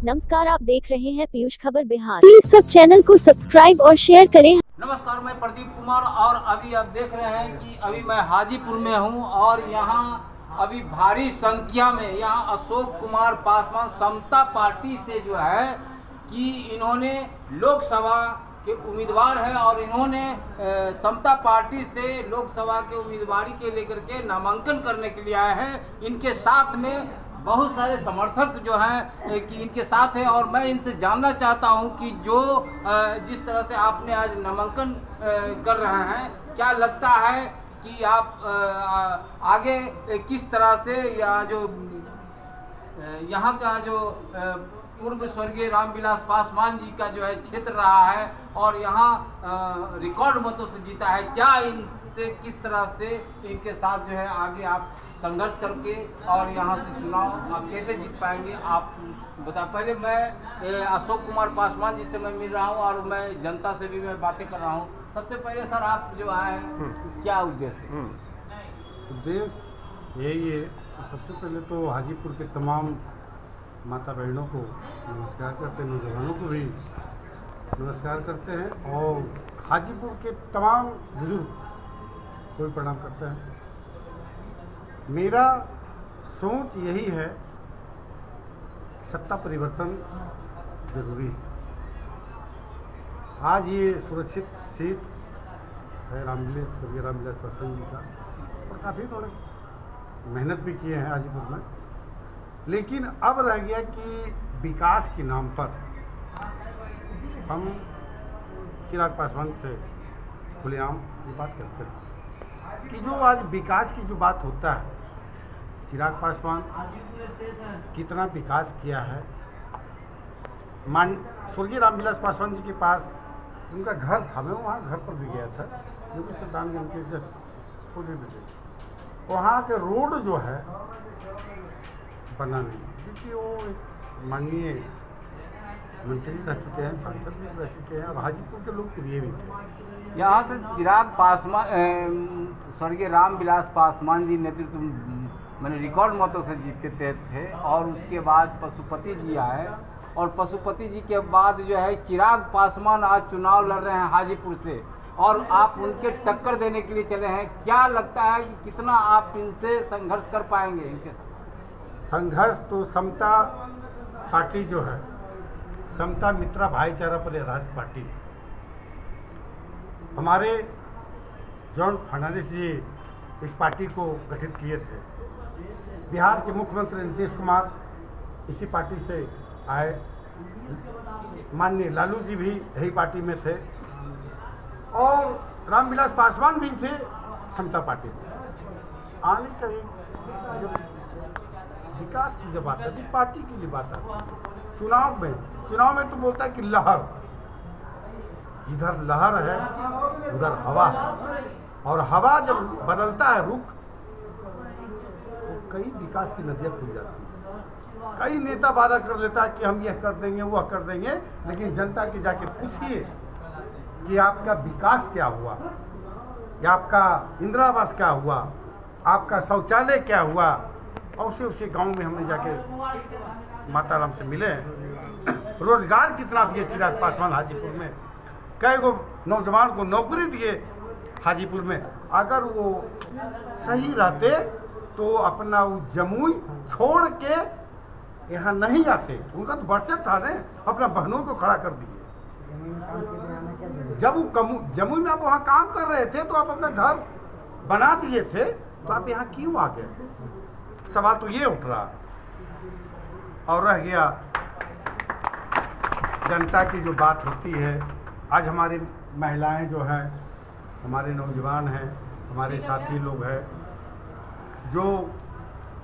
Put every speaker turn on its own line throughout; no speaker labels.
नमस्कार, आप देख रहे हैं पीयूष खबर बिहार। प्लीज सब चैनल को सब्सक्राइब और शेयर करें।
नमस्कार, मैं प्रदीप कुमार और अभी आप देख रहे हैं कि अभी मैं हाजीपुर में हूं और यहां अभी भारी संख्या में यहां अशोक कुमार पासवान समता पार्टी से जो है कि इन्होंने लोकसभा के उम्मीदवार हैं और इन्होंने समता पार्टी से लोकसभा के उम्मीदवारी के लेकर के नामांकन करने के लिए आए हैं। इनके साथ में बहुत सारे समर्थक जो हैं कि इनके साथ हैं और मैं इनसे जानना चाहता हूं कि जो जिस तरह से आपने आज नामांकन कर रहे हैं, क्या लगता है कि आप आगे किस तरह से या जो यहाँ का जो पूर्व स्वर्गीय रामविलास पासवान जी का जो है क्षेत्र रहा है और यहाँ रिकॉर्ड मतों से जीता है, क्या इनसे किस तरह से इनके साथ जो है आगे आप संघर्ष करके और यहाँ से चुनाव आप कैसे जीत पाएंगे, आप बता। पहले मैं अशोक कुमार पासवान जी से मैं मिल रहा हूँ और मैं जनता से भी मैं बातें कर रहा हूँ। सबसे पहले सर, आप जो आए क्या उद्देश्य है?
उद्देश्य यही है। सबसे पहले तो हाजीपुर के तमाम माता बहनों को नमस्कार करते हैं, नौजवानों को भी नमस्कार करते हैं और हाजीपुर के तमाम बुजुर्ग को भी प्रणाम करते हैं। मेरा सोच यही है कि सत्ता परिवर्तन जरूरी है। आज ये सुरक्षित सीट है स्वर्गीय रामविलास पासवान जी का और काफ़ी थोड़े मेहनत भी किए हैं हाजीपुर में, लेकिन अब रह गया कि विकास के नाम पर हम चिराग पासवान से खुलेआम ये बात करते हैं कि जो आज विकास की जो बात होता है, चिराग पासवान कितना विकास किया है। स्वर्गीय रामविलास पासवान जी के पास उनका घर था, मैं वहाँ घर पर भी गया था जो कि सुल्तानगंज के जस्ट अपोजिट। वहाँ के रोड जो है बना नहीं, क्योंकि वो एक माननीय मंत्री रह चुके हैं, सांसद भी रह चुके हैं और हाजीपुर के लोग प्रिय भी थे।
यहाँ से चिराग पासवान स्वर्गीय रामविलास पासवान जी नेतृत्व मैंने रिकॉर्ड मतों से जीतते थे और उसके बाद पशुपति जी आए और पशुपति जी के बाद जो है चिराग पासवान आज चुनाव लड़ रहे हैं हाजीपुर से और आप उनके टक्कर देने के लिए चले हैं। क्या लगता है कि कितना आप इनसे संघर्ष कर पाएंगे? इनके साथ
संघर्ष तो समता पार्टी जो है, समता मित्रा भाईचारा पर आधारित पार्टी, हमारे जॉन फर्नांडिस जी इस पार्टी को गठित किए थे। बिहार के मुख्यमंत्री नीतीश कुमार इसी पार्टी से आए, माननीय लालू जी भी यही पार्टी में थे और रामविलास पासवान भी थे समता पार्टी में। आने का जब विकास की जब बात आती, पार्टी की जब बात आती, चुनाव में तो बोलता है कि लहर, जिधर लहर है उधर हवा है और हवा जब बदलता है रुख तो कई विकास की नदियाँ खुल जाती हैं। कई नेता वादा कर लेता है कि हम यह कर देंगे वह कर देंगे, लेकिन जनता के जाके पूछिए कि आपका विकास क्या हुआ, या आपका इंदिरा आवास क्या हुआ, आपका शौचालय क्या हुआ। और उसे गांव में हमने जाके माता राम से मिले, रोजगार कितना दिए चिराग पासवान हाजीपुर में, कई गो नौजवान को नौकरी दिए हाजीपुर में। अगर वो सही रहते तो अपना वो जमुई छोड़ के यहाँ नहीं आते, उनका तो बचत था ना, अपना बहनों को खड़ा कर दिए। जब वो जमुई में आप वहाँ काम कर रहे थे तो आप अपना घर बना दिए थे, तो आप यहाँ क्यों आ गए? सवाल तो ये उठ रहा है। और रह गया जनता की जो बात होती है, आज हमारी महिलाएं जो हैं, हमारे नौजवान हैं, हमारे साथी लोग हैं, जो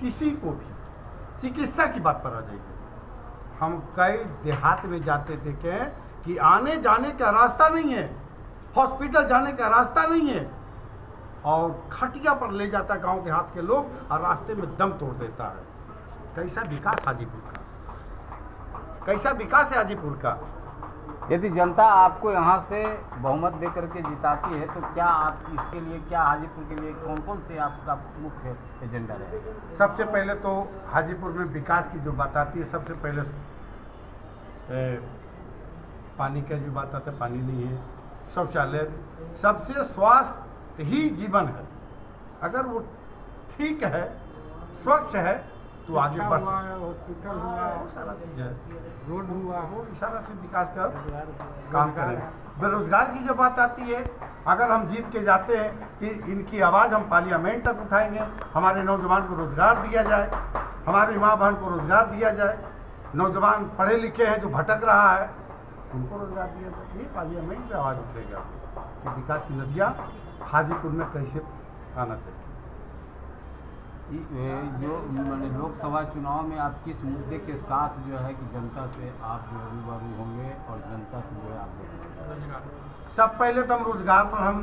किसी को भी चिकित्सा की बात पर आ जाएगी। हम कई देहात में जाते देखे कि आने जाने का रास्ता नहीं है, हॉस्पिटल जाने का रास्ता नहीं है और खटिया पर ले जाता गांव देहात के लोग और रास्ते में दम तोड़ देता है। कैसा विकास हाजीपुर का, कैसा विकास है हाजीपुर का।
यदि जनता आपको यहाँ से बहुमत दे करके जिताती है तो क्या आप इसके लिए, क्या हाजीपुर के लिए कौन कौन से आपका मुख्य एजेंडा रहेगा?
सबसे पहले तो हाजीपुर में विकास की जो बात आती है, सबसे पहले पानी का जो बात आता है, पानी नहीं है, शौचालय, सबसे स्वास्थ्य ही जीवन है। अगर वो ठीक है, स्वच्छ है, तो आगे बढ़ सकते हैं।
हॉस्पिटल हुआ,
बहुत सारा चीज़ है,
रोड हुआ,
वो सारा चीज विकास का काम करें। बेरोजगार की जब बात आती है, अगर हम जीत के जाते हैं कि इनकी आवाज़ हम पार्लियामेंट तक उठाएंगे, हमारे नौजवान को रोजगार दिया जाए, हमारी माँ बहन को रोजगार दिया जाए, नौजवान पढ़े लिखे हैं जो भटक रहा है उनको रोजगार दिया जाए, ये पार्लियामेंट में आवाज़ उठेगा कि विकास की नदियाँ हाजीपुर में कैसे आना चाहिए।
जो मैंने लोकसभा चुनाव में आप किस मुद्दे के साथ जो है कि जनता से आप जो रूबरू होंगे और जनता से जो है आप देखेंगे?
सब पहले तो हम रोजगार पर हम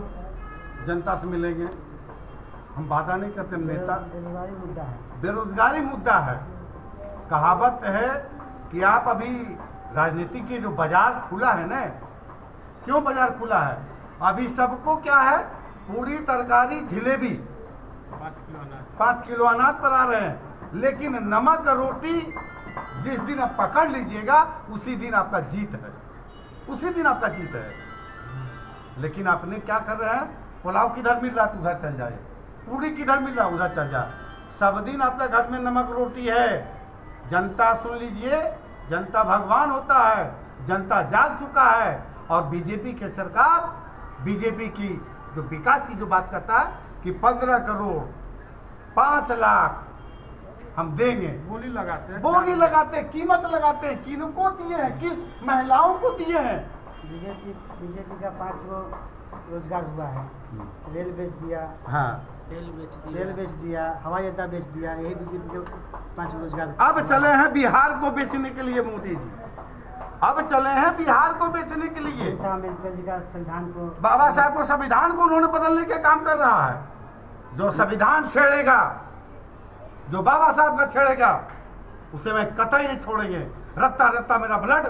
जनता से मिलेंगे, हम वादा नहीं करते नेता। बेरोजगारी मुद्दा है। कहावत है कि आप अभी राजनीति के जो बाजार खुला है ना, क्यों बाजार खुला है? अभी सबको क्या है, पूरी तरकारी जिलेबी 5 किलो अनाज पर आ रहे हैं, लेकिन नमक रोटी जिस दिन आप पकड़ लीजिएगा उसी दिन आपका जीत है, उसी दिन आपका जीत है। लेकिन आपने क्या कर रहे हैं, पुलाव किधर मिल रहा है तो उधर चल जाए, पूरी किधर मिल रहा है उधर चल जाए, सब दिन आपका घर में नमक रोटी है। जनता सुन लीजिए, जनता भगवान होता है, जनता जाग चुका है। और बीजेपी की सरकार, बीजेपी की जो विकास की जो बात करता है कि 15 करोड़ 5 लाख हम देंगे,
बोली लगाते हैं,
बोली लगाते हैं, कीमत लगाते हैं, किनको दिए हैं, किस महिलाओं को दिए हैं?
बीजेपी का 5 गो रोजगार हुआ है, रेल बेच दिया,
हाँ,
रेल बेच दिया, हवाई अड्डा बेच दिया, यही बीजेपी के 5 रोजगार।
अब चले हैं बिहार को बेचने के लिए मोदी जी, अब चले हैं बिहार को बेचने के लिए।
अम्बेडकर जी का संविधान को,
बाबा साहब को संविधान को उन्होंने बदलने का काम कर रहा है। जो संविधान छेड़ेगा, जो बाबा साहब का छेड़ेगा, उसे मैं कतई नहीं छोड़ेंगे। रत्ता रत्ता मेरा ब्लड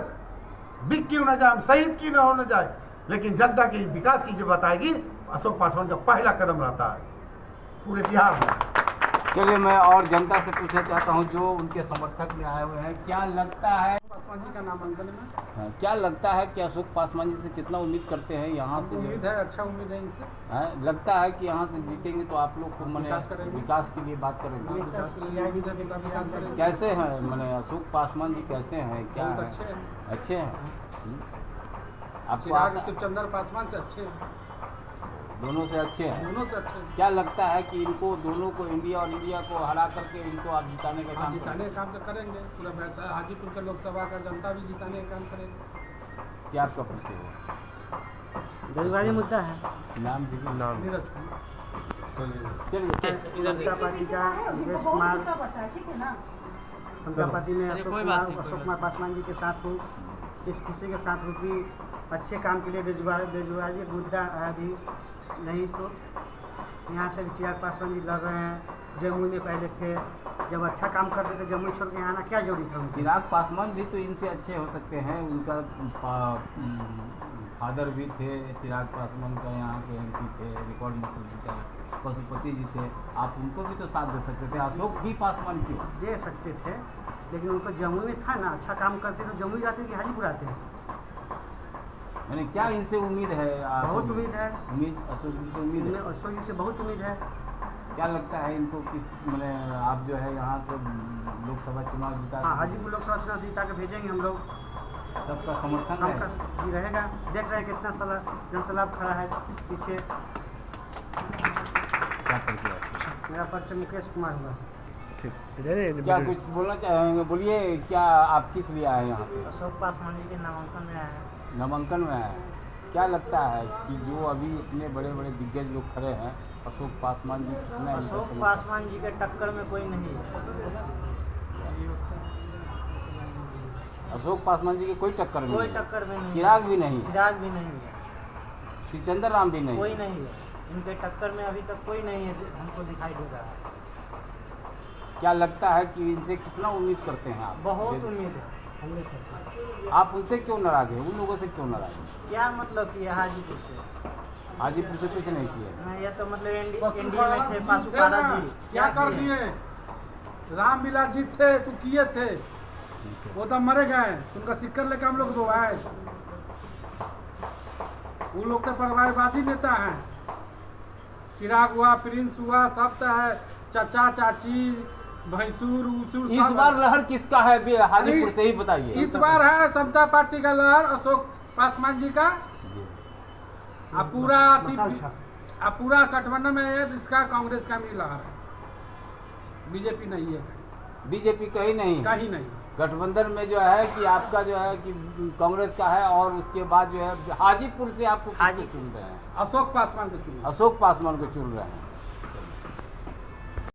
बिक क्यों न जाए, हम शहीद क्यों न होने जाए, लेकिन जनता की विकास की जो बताएगी, अशोक पासवान का पहला कदम रहता है पूरे बिहार में।
चलिए, मैं और जनता से पूछना चाहता हूं जो उनके समर्थक में आए हुए हैं, क्या लगता है
पासवान जी का नामांकन में?
हाँ, क्या लगता है कि अशोक पासवान जी से कितना उम्मीद करते हैं यहाँ से?
उम्मीद है, अच्छा उम्मीद है इनसे।
लगता है कि यहाँ से जीतेंगे तो आप लोग को मैंने
विकास करेंगे।
विकास के लिए बात करेंगे।
विकास करेंगे।
कैसे हैं, मैंने अशोक पासवान जी कैसे हैं, क्या
बहुत
हैं?
अच्छे हैं।
अच्छे हैं। आपको
चिराग
आशा-
शिवचंद्र पासवान से अच्छे हैं,
दोनों से अच्छे हैं।
दोनों से अच्छे हैं।
क्या लगता है कि इनको दोनों को, इंडिया और इंडिया को हरा करके इनको आप जिताने का काम
जिताने का काम तो करेंगे, पूरा वैसा हाजीपुर के लोकसभा का जनता भी जिताने का काम करेंगे।
क्या आपका परिचय है?
बेरोजगारी मुद्दा है।
नाम जी?
नीरज कुमार।
चलिए
समता पार्टी का योगेश कुमार, समता पार्टी में अशोक कुमार पासवान जी के साथ हूँ। इस खुशी के साथ हूँ कि अच्छे काम के लिए बेरोजगारी एक मुद्दा है अभी, नहीं तो यहाँ से भी चिराग पासवान जी लड़ रहे हैं। जमुई में पहले थे, जब अच्छा काम करते थे जमुई छोड़ के यहाँ आना क्या जरूरी था उनसे?
चिराग पासवान भी तो इनसे अच्छे हो सकते हैं, उनका फादर भी थे चिराग पासवान का, यहाँ के MP थे, रिकॉर्ड मंत्री पशुपति जी थे, आप उनको भी तो साथ दे सकते थे। अशोक ही पासवान क्यों?
दे सकते थे, लेकिन उनको जमुई में था ना, अच्छा काम करते तो जमुई आते कि हाजीपुर आते हैं?
मैंने क्या इनसे उम्मीद है?
बहुत उम्मीद है,
उम्मीद अशोक जी से उम्मीद है।
अशोक जी से बहुत उम्मीद है।
क्या लगता है इनको किस, मैंने आप जो है यहाँ से लोकसभा चुनाव जिता?
हाँ, हाजीपुर लोकसभा चुनाव से जिता के भेजेंगे हम लोग,
सबका समर्थन
सबका
है?
जी रहेगा। देख रहे हैं कितना जनसैलाब खड़ा है पीछे।
क्या परिचय है?
मेरा परिचय मुकेश कुमार हुआ।
क्या कुछ बोलना चाहेंगे? बोलिए, क्या आप किस लिए आए यहाँ पे?
अशोक पासवान जी के नामांकन में आया है।
नामांकन में आए। क्या लगता है कि जो अभी इतने बड़े बड़े दिग्गज लोग खड़े हैं, अशोक पासवान जी कितना इनका
अशोक
समर्थन?
पासवान जी के टक्कर में कोई नहीं है।
अशोक पासवान जी के कोई टक्कर में
कोई
नहीं?
टक्कर में नहीं है।
चिराग भी नहीं?
चिराग भी नहीं है,
शिवचंद्र राम भी नहीं?
कोई नहीं है। इनके टक्कर में अभी तक कोई नहीं है, हमको दिखाई दे रहा है।
क्या लगता है कि इनसे कितना उम्मीद करते हैं आप?
बहुत उम्मीद है, 100%।
आप उनसे क्यों नाराज हैं? उन लोगों से क्यों नाराज हैं?
क्या मतलब कि हाजीपुर से?
हाजीपुर से कुछ नहीं किए।
नहीं, ये तो मतलब एनडीए में थे,
पशुपालन
पाशुपारा जी
क्या कर
किए?
दिए? रामविलास जी थे तो किए थे, वो तो मरे गए हैं, उनका सिक्कर लेकर हम लोग तो आए। वो लोग तो परिवारवादी नेता हैं। चिराग हुआ, प्रिंस हुआ, सब तो है, चाचा चाची, भैंसूर उसूर।
इस बार लहर किसका है हाजीपुर से ही बताइए।
इस बार है समता पार्टी का लहर, अशोक पासवान जी का। अब पूरा गठबंधन में है, इसका कांग्रेस का भी लहर है, बीजेपी नहीं है।
बीजेपी कहीं नहीं,
कहीं नहीं।
गठबंधन में जो है कि आपका जो है कि कांग्रेस का है, और उसके बाद जो है हाजीपुर से आपको किसको चुन रहे हैं?
अशोक पासवान को चुना।
अशोक पासवान को चुन रहे हैं।